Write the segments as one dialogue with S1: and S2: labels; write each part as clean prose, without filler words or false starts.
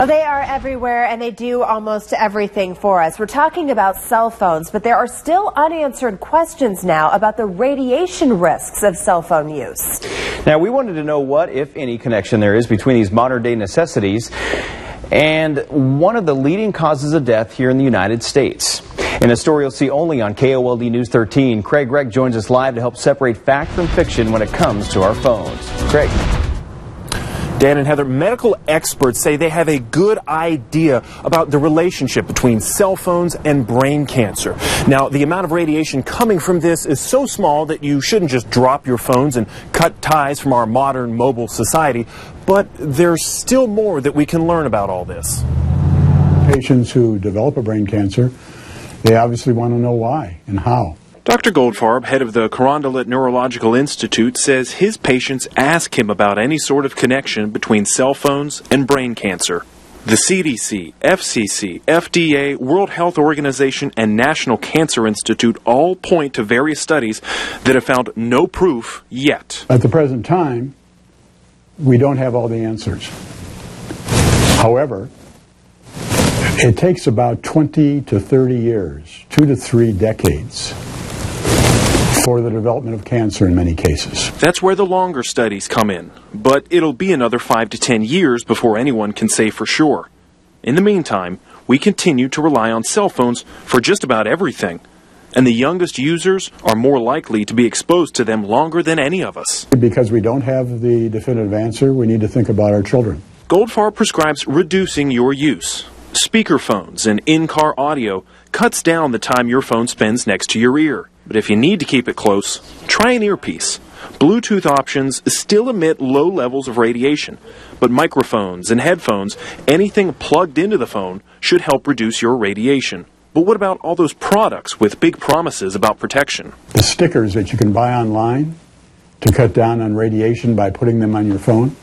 S1: Well, they are everywhere, and they do almost everything for us. We're talking about cell phones, but there are still unanswered questions now about the radiation risks of cell phone use.
S2: Now, we wanted to know what, if any, connection there is between these modern-day necessities and one of the leading causes of death here in the United States. In a story you'll see only on KOLD News 13, Craig Reck joins us live to help separate fact from fiction when it comes to our phones. Craig.
S3: Dan and Heather, medical experts say they have a good idea about the relationship between cell phones and brain cancer. Now, the amount of radiation coming from this is so small that you shouldn't just drop your phones and cut ties from our modern mobile society, but there's still more that we can learn about all this.
S4: Patients who develop a brain cancer, they obviously want to know why and how.
S3: Dr. Goldfarb, head of the Carondelet Neurological Institute, says his patients ask him about any sort of connection between cell phones and brain cancer. The CDC, FCC, FDA, World Health Organization, and National Cancer Institute all point to various studies that have found no proof yet.
S4: At the present time, we don't have all the answers. However, it takes about 20 to 30 years, 2 to 3 decades, for the development of cancer in many cases.
S3: That's where the longer studies come in, but it'll be another 5 to 10 years before anyone can say for sure. In the meantime, we continue to rely on cell phones for just about everything, and the youngest users are more likely to be exposed to them longer than any of us.
S4: Because we don't have the definitive answer, we need to think about our children.
S3: Goldfarb prescribes reducing your use. Speakerphones and in-car audio cuts down the time your phone spends next to your ear. But if you need to keep it close, try an earpiece. Bluetooth options still emit low levels of radiation, but microphones and headphones, anything plugged into the phone, should help reduce your radiation. But what about all those products with big promises about protection?
S4: The stickers that you can buy online to cut down on radiation by putting them on your phone,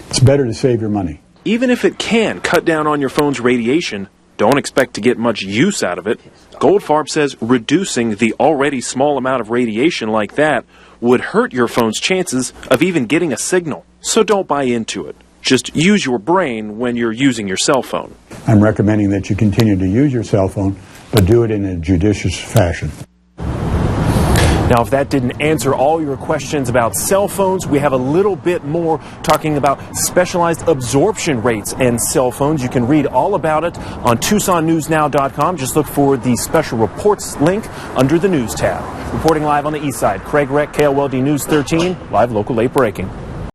S4: it's better to save your money.
S3: Even if it can cut down on your phone's radiation, don't expect to get much use out of it. Goldfarb says reducing the already small amount of radiation like that would hurt your phone's chances of even getting a signal. So don't buy into it. Just use your brain when you're using your cell phone.
S4: I'm recommending that you continue to use your cell phone, but do it in a judicious fashion.
S3: Now, if that didn't answer all your questions about cell phones, we have a little bit more talking about specialized absorption rates and cell phones. You can read all about it on TucsonNewsNow.com. Just look for the special reports link under the news tab. Reporting live on the east side, Craig Reck, KOLD News 13, live local late breaking.